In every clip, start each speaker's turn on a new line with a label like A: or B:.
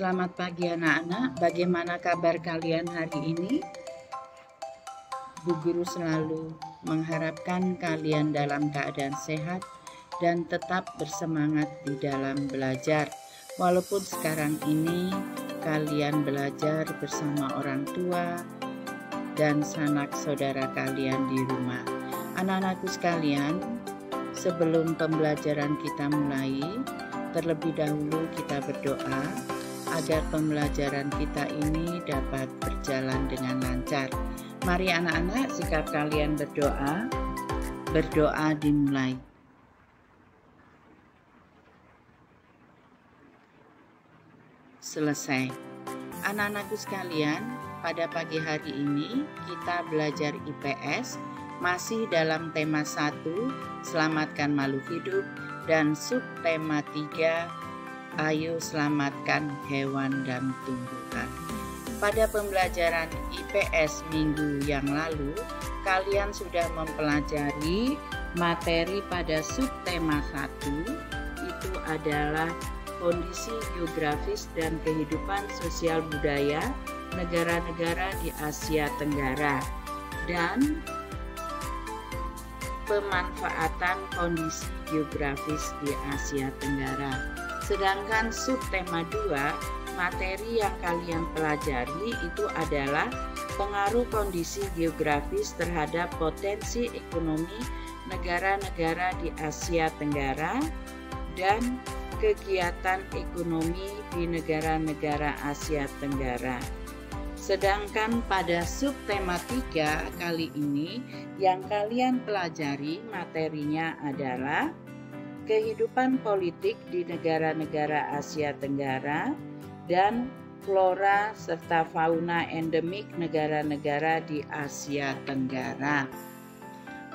A: Selamat pagi anak-anak, bagaimana kabar kalian hari ini? Bu Guru selalu mengharapkan kalian dalam keadaan sehat dan tetap bersemangat di dalam belajar. Walaupun sekarang ini kalian belajar bersama orang tua dan sanak saudara kalian di rumah. Anak-anakku sekalian, sebelum pembelajaran kita mulai, terlebih dahulu kita berdoa agar pembelajaran kita ini dapat berjalan dengan lancar. Mari anak-anak, sikap kalian berdoa. Berdoa dimulai. Selesai. Anak-anakku sekalian, pada pagi hari ini kita belajar IPS masih dalam tema 1, selamatkan makhluk hidup, dan subtema 3, ayo selamatkan hewan dan tumbuhan. Pada pembelajaran IPS minggu yang lalu, kalian sudah mempelajari materi pada subtema 1, itu adalah kondisi geografis dan kehidupan sosial budaya negara-negara di Asia Tenggara dan pemanfaatan kondisi geografis di Asia Tenggara. Sedangkan subtema 2, materi yang kalian pelajari itu adalah pengaruh kondisi geografis terhadap potensi ekonomi negara-negara di Asia Tenggara dan kegiatan ekonomi di negara-negara Asia Tenggara. Sedangkan pada subtema 3 kali ini yang kalian pelajari materinya adalah kehidupan politik di negara-negara Asia Tenggara dan flora serta fauna endemik negara-negara di Asia Tenggara.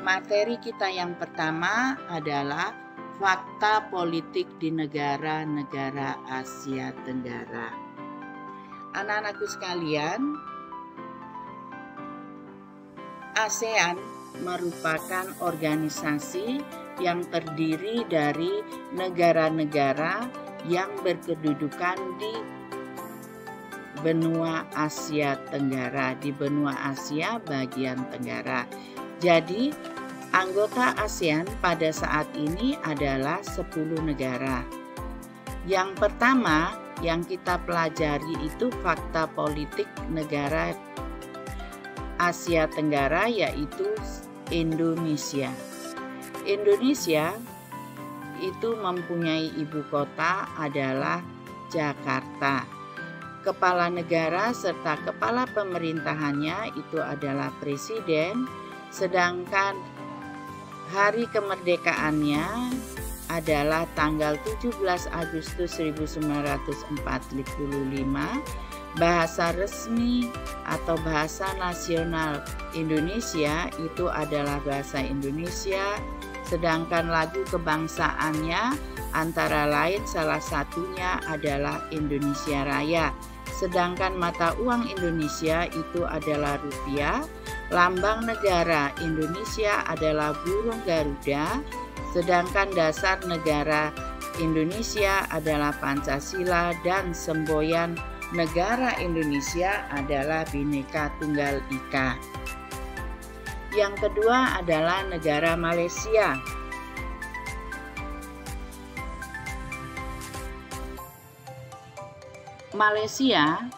A: Materi kita yang pertama adalah fakta politik di negara-negara Asia Tenggara. Anak-anakku sekalian, ASEAN merupakan organisasi yang terdiri dari negara-negara yang berkedudukan di benua Asia Tenggara, di benua Asia bagian tenggara. Jadi, anggota ASEAN pada saat ini adalah 10 negara. Yang pertama yang kita pelajari itu fakta politik negara Asia Tenggara, yaitu Indonesia. Indonesia itu mempunyai ibu kota adalah Jakarta. Kepala negara serta kepala pemerintahannya itu adalah presiden, sedangkan hari kemerdekaannya adalah tanggal 17 Agustus 1945. Bahasa resmi atau bahasa nasional Indonesia itu adalah bahasa Indonesia. Sedangkan lagu kebangsaannya antara lain salah satunya adalah Indonesia Raya. Sedangkan mata uang Indonesia itu adalah rupiah. Lambang negara Indonesia adalah burung Garuda. Sedangkan dasar negara Indonesia adalah Pancasila dan semboyan negara Indonesia adalah Bhinneka Tunggal Ika. Yang kedua adalah negara Malaysia. Malaysia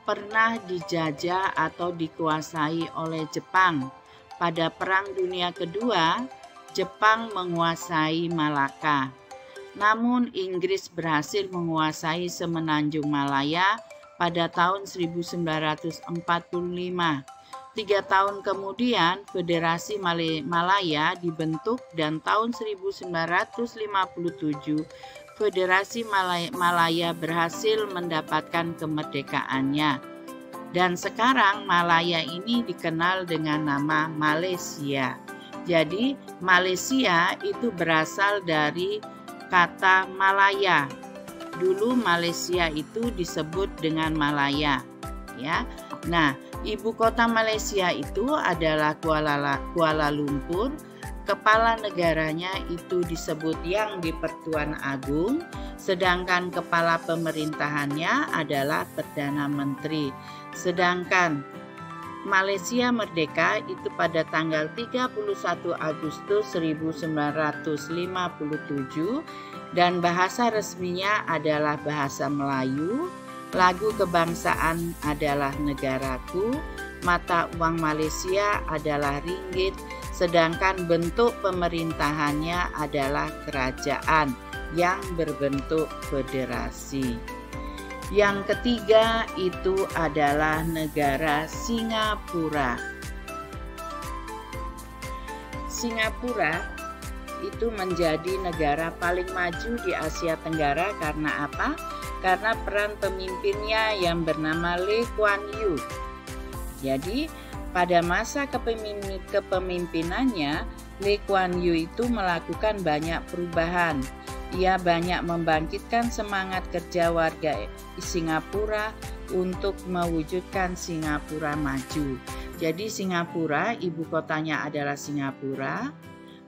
A: pernah dijajah atau dikuasai oleh Jepang. Pada Perang Dunia Kedua, Jepang menguasai Malaka. Namun Inggris berhasil menguasai semenanjung Malaya pada tahun 1945. 3 tahun kemudian Federasi Malaya dibentuk dan tahun 1957 Federasi Malaya berhasil mendapatkan kemerdekaannya. Dan sekarang Malaya ini dikenal dengan nama Malaysia. Jadi Malaysia itu berasal dari kata Malaya. Dulu Malaysia itu disebut dengan Malaya, ya. Nah, ibu kota Malaysia itu adalah Kuala Lumpur. Kepala negaranya itu disebut Yang di-Pertuan Agung, sedangkan kepala pemerintahannya adalah Perdana Menteri. Sedangkan Malaysia merdeka itu pada tanggal 31 Agustus 1957 dan bahasa resminya adalah bahasa Melayu. Lagu kebangsaan adalah Negaraku, mata uang Malaysia adalah ringgit, sedangkan bentuk pemerintahannya adalah kerajaan yang berbentuk federasi. Yang ketiga itu adalah negara Singapura. Singapura itu menjadi negara paling maju di Asia Tenggara karena apa? Karena peran pemimpinnya yang bernama Lee Kuan Yew. Jadi pada masa kepemimpinannya, Lee Kuan Yew itu melakukan banyak perubahan. Ia banyak membangkitkan semangat kerja warga Singapura untuk mewujudkan Singapura maju. Jadi Singapura, ibu kotanya adalah Singapura,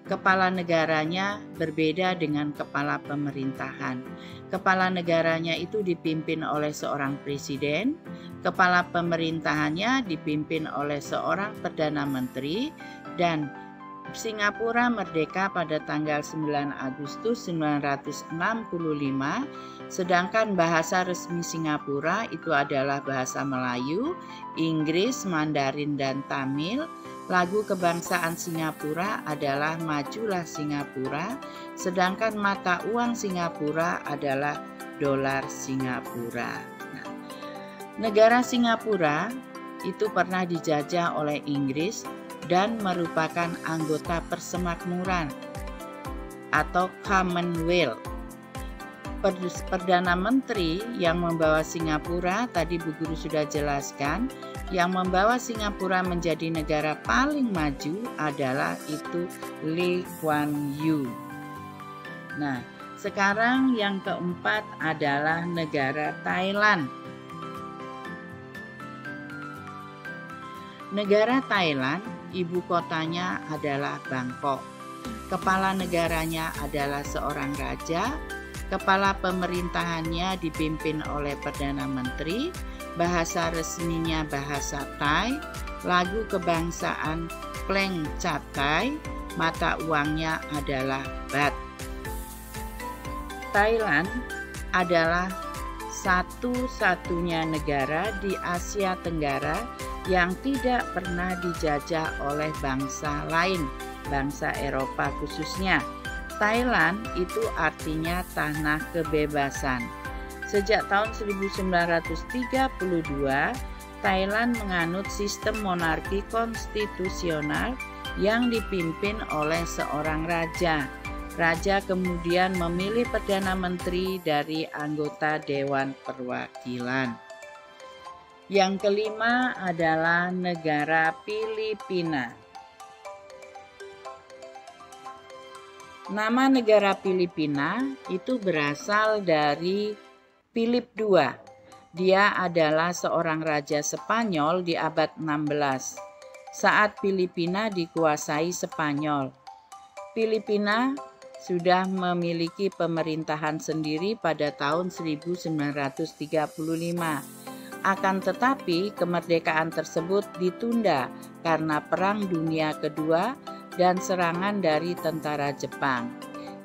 A: kepala negaranya berbeda dengan kepala pemerintahan. Kepala negaranya itu dipimpin oleh seorang presiden, kepala pemerintahannya dipimpin oleh seorang Perdana Menteri, dan Singapura merdeka pada tanggal 9 Agustus 1965, sedangkan bahasa resmi Singapura itu adalah bahasa Melayu, Inggris, Mandarin, dan Tamil. Lagu kebangsaan Singapura adalah Majulah Singapura, sedangkan mata uang Singapura adalah dolar Singapura. Nah, negara Singapura itu pernah dijajah oleh Inggris dan merupakan anggota Persemakmuran atau Commonwealth. Perdana Menteri yang membawa Singapura, tadi Bu Guru sudah jelaskan, yang membawa Singapura menjadi negara paling maju adalah itu Lee Kuan Yew. Nah, sekarang yang keempat adalah negara Thailand. Negara Thailand, ibu kotanya adalah Bangkok. Kepala negaranya adalah seorang raja. Kepala pemerintahannya dipimpin oleh Perdana Menteri. Bahasa resminya bahasa Thai. Lagu kebangsaan Kleng Chat Thai. Mata uangnya adalah Baht. Thailand adalah satu-satunya negara di Asia Tenggara yang tidak pernah dijajah oleh bangsa lain, bangsa Eropa khususnya. Thailand itu artinya tanah kebebasan. Sejak tahun 1932, Thailand menganut sistem monarki konstitusional yang dipimpin oleh seorang raja. Raja kemudian memilih Perdana Menteri dari anggota Dewan Perwakilan. Yang kelima adalah negara Filipina. Nama negara Filipina itu berasal dari Philip II. Dia adalah seorang raja Spanyol di abad 16 saat Filipina dikuasai Spanyol. Filipina sudah memiliki pemerintahan sendiri pada tahun 1935. Akan tetapi kemerdekaan tersebut ditunda karena Perang Dunia Kedua dan serangan dari tentara Jepang.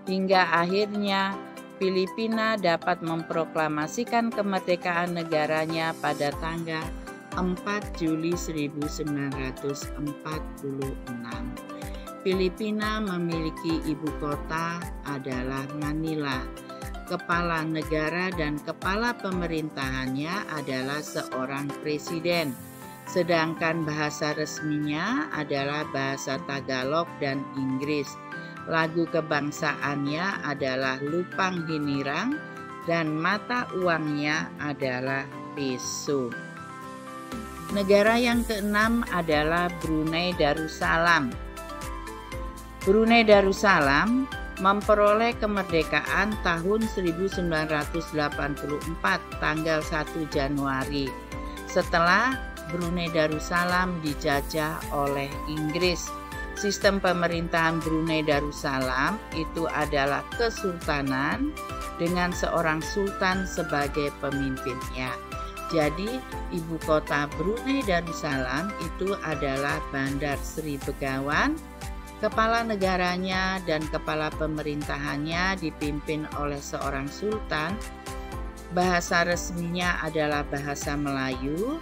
A: Hingga akhirnya Filipina dapat memproklamasikan kemerdekaan negaranya pada tanggal 4 Juli 1946. Filipina memiliki ibu kota adalah Manila. Kepala negara dan kepala pemerintahannya adalah seorang presiden. Sedangkan bahasa resminya adalah bahasa Tagalog dan Inggris. Lagu kebangsaannya adalah Lupang Hinirang dan mata uangnya adalah peso. Negara yang keenam adalah Brunei Darussalam. Brunei Darussalam memperoleh kemerdekaan tahun 1984 tanggal 1 Januari setelah Brunei Darussalam dijajah oleh Inggris. Sistem pemerintahan Brunei Darussalam itu adalah kesultanan dengan seorang sultan sebagai pemimpinnya. Jadi, ibu kota Brunei Darussalam itu adalah Bandar Sri Begawan. Kepala negaranya dan kepala pemerintahannya dipimpin oleh seorang sultan. Bahasa resminya adalah bahasa Melayu.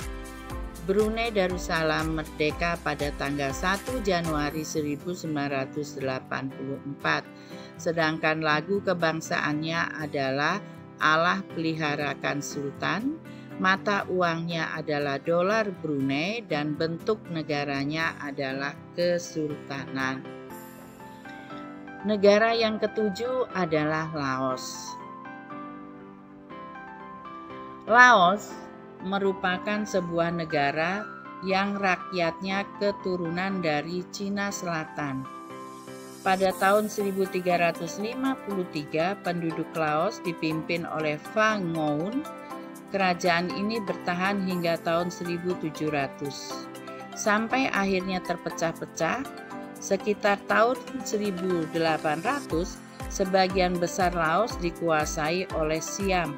A: Brunei Darussalam merdeka pada tanggal 1 Januari 1984. Sedangkan lagu kebangsaannya adalah Allah peliharakan Sultan. Mata uangnya adalah dolar Brunei dan bentuk negaranya adalah kesultanan. Negara yang ketujuh adalah Laos. Laos merupakan sebuah negara yang rakyatnya keturunan dari Cina Selatan. Pada tahun 1353, penduduk Laos dipimpin oleh Fa Ngoun. Kerajaan ini bertahan hingga tahun 1700. Sampai akhirnya terpecah-pecah, sekitar tahun 1800, sebagian besar Laos dikuasai oleh Siam.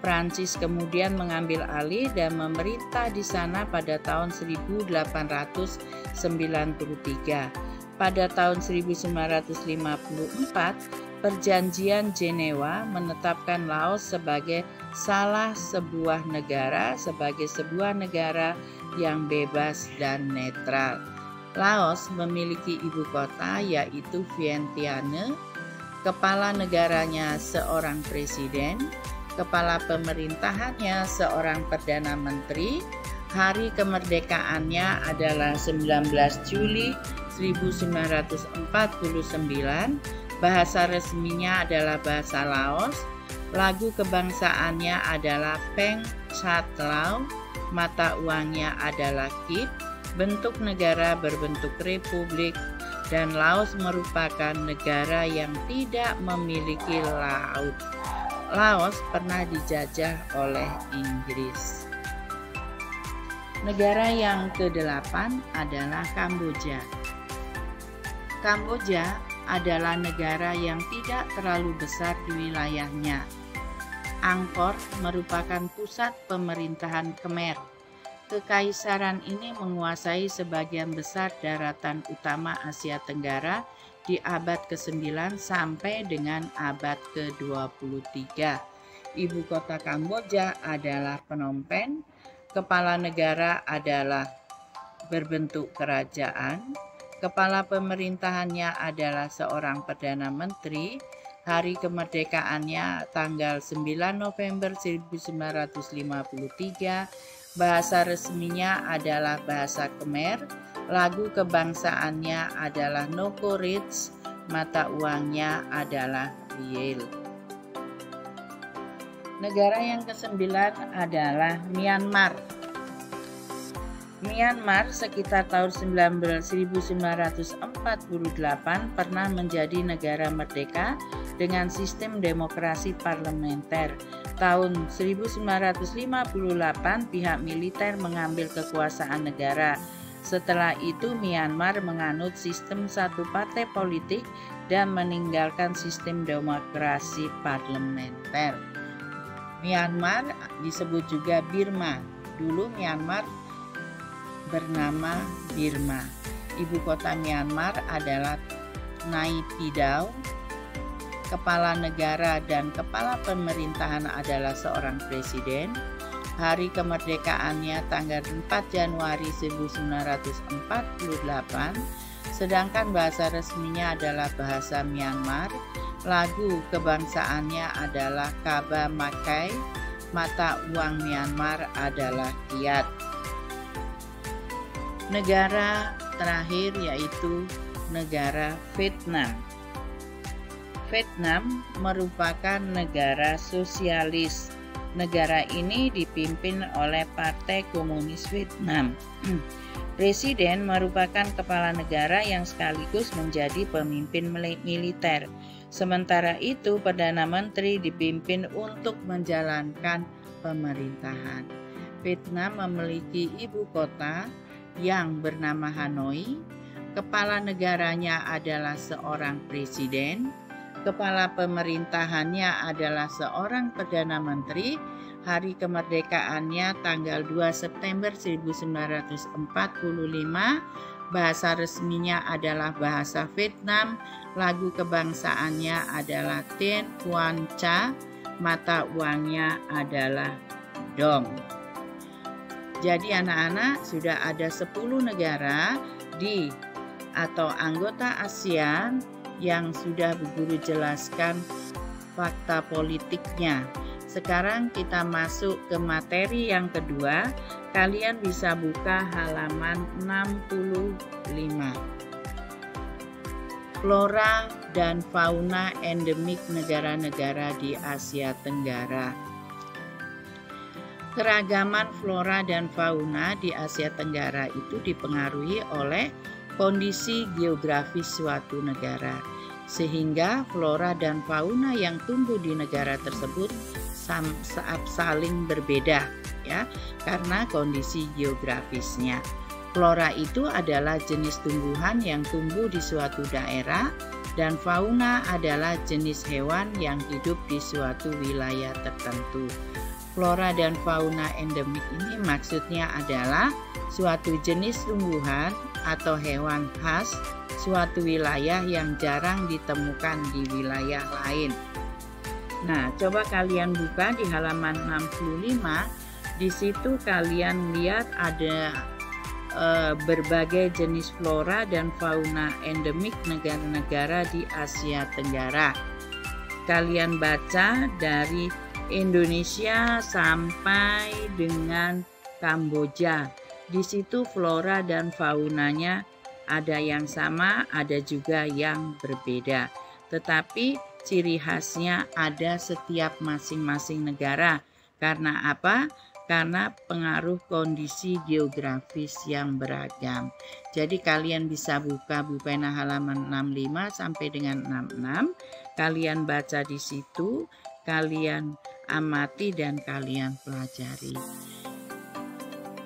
A: Prancis kemudian mengambil alih dan memerintah di sana pada tahun 1893. Pada tahun 1954, Perjanjian Jenewa menetapkan Laos sebagai salah sebuah negara yang bebas dan netral. Laos memiliki ibu kota yaitu Vientiane. Kepala negaranya seorang presiden, kepala pemerintahannya seorang perdana menteri. Hari kemerdekaannya adalah 19 Juli 1949. Bahasa resminya adalah bahasa Laos. Lagu kebangsaannya adalah Peng Chat Lao. Mata uangnya adalah Kip. Bentuk negara berbentuk republik. Dan Laos merupakan negara yang tidak memiliki laut. Laos pernah dijajah oleh Inggris. Negara yang ke-8 adalah Kamboja. Kamboja adalah negara yang tidak terlalu besar di wilayahnya. Angkor merupakan pusat pemerintahan Khmer. Kekaisaran ini menguasai sebagian besar daratan utama Asia Tenggara di abad ke-9 sampai dengan abad ke-23. Ibu kota Kamboja adalah Phnom Penh. Kepala negara adalah berbentuk kerajaan. Kepala pemerintahannya adalah seorang perdana menteri. Hari kemerdekaannya tanggal 9 November 1953. Bahasa resminya adalah bahasa Khmer. Lagu kebangsaannya adalah Nokoreach. Mata uangnya adalah riel. Negara yang ke-9 adalah Myanmar. Myanmar sekitar tahun 1948 pernah menjadi negara merdeka dengan sistem demokrasi parlementer. Tahun 1958 pihak militer mengambil kekuasaan negara. Setelah itu Myanmar menganut sistem satu partai politik dan meninggalkan sistem demokrasi parlementer. Myanmar disebut juga Burma. Dulu Myanmar bernama Burma. Ibu kota Myanmar adalah Naypyidaw. Kepala negara dan kepala pemerintahan adalah seorang presiden. Hari kemerdekaannya tanggal 4 Januari 1948. Sedangkan bahasa resminya adalah bahasa Myanmar. Lagu kebangsaannya adalah Kaba Makai. Mata uang Myanmar adalah Kyat. Negara terakhir yaitu negara Vietnam. Vietnam merupakan negara sosialis. Negara ini dipimpin oleh Partai Komunis Vietnam. Presiden merupakan kepala negara yang sekaligus menjadi pemimpin militer. Sementara itu, Perdana Menteri dipimpin untuk menjalankan pemerintahan. Vietnam memiliki ibu kota yang bernama Hanoi. Kepala negaranya adalah seorang presiden. Kepala pemerintahannya adalah seorang Perdana Menteri. Hari kemerdekaannya tanggal 2 September 1945. Bahasa resminya adalah bahasa Vietnam. Lagu kebangsaannya adalah Ten Quan Cha. Mata uangnya adalah Dong. Jadi anak-anak, sudah ada 10 negara atau anggota ASEAN yang sudah Bu Guru jelaskan fakta politiknya. Sekarang kita masuk ke materi yang kedua. Kalian bisa buka halaman 65. Flora dan fauna endemik negara-negara di Asia Tenggara. Keragaman flora dan fauna di Asia Tenggara itu dipengaruhi oleh kondisi geografis suatu negara, sehingga flora dan fauna yang tumbuh di negara tersebut saling berbeda, ya, karena kondisi geografisnya. Flora itu adalah jenis tumbuhan yang tumbuh di suatu daerah, dan fauna adalah jenis hewan yang hidup di suatu wilayah tertentu. Flora dan fauna endemik ini maksudnya adalah suatu jenis tumbuhan atau hewan khas suatu wilayah yang jarang ditemukan di wilayah lain. Nah, coba kalian buka di halaman 65. Di situ kalian lihat ada berbagai jenis flora dan fauna endemik negara-negara di Asia Tenggara. Kalian baca dari Indonesia sampai dengan Kamboja. Di situ flora dan faunanya ada yang sama, ada juga yang berbeda. Tetapi ciri khasnya ada setiap masing-masing negara. Karena apa? Karena pengaruh kondisi geografis yang beragam. Jadi kalian bisa buka buku pena halaman 65 sampai dengan 66. Kalian baca di situ, kalian amati dan kalian pelajari.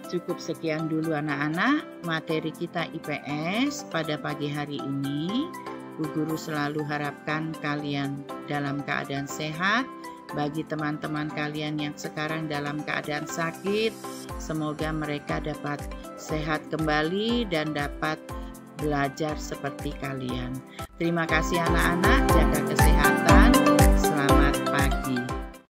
A: Cukup sekian dulu anak-anak materi kita IPS pada pagi hari ini. Bu Guru selalu harapkan kalian dalam keadaan sehat. Bagi teman-teman kalian yang sekarang dalam keadaan sakit, semoga mereka dapat sehat kembali dan dapat belajar seperti kalian. Terima kasih anak-anak, jaga kesehatan. Selamat pagi.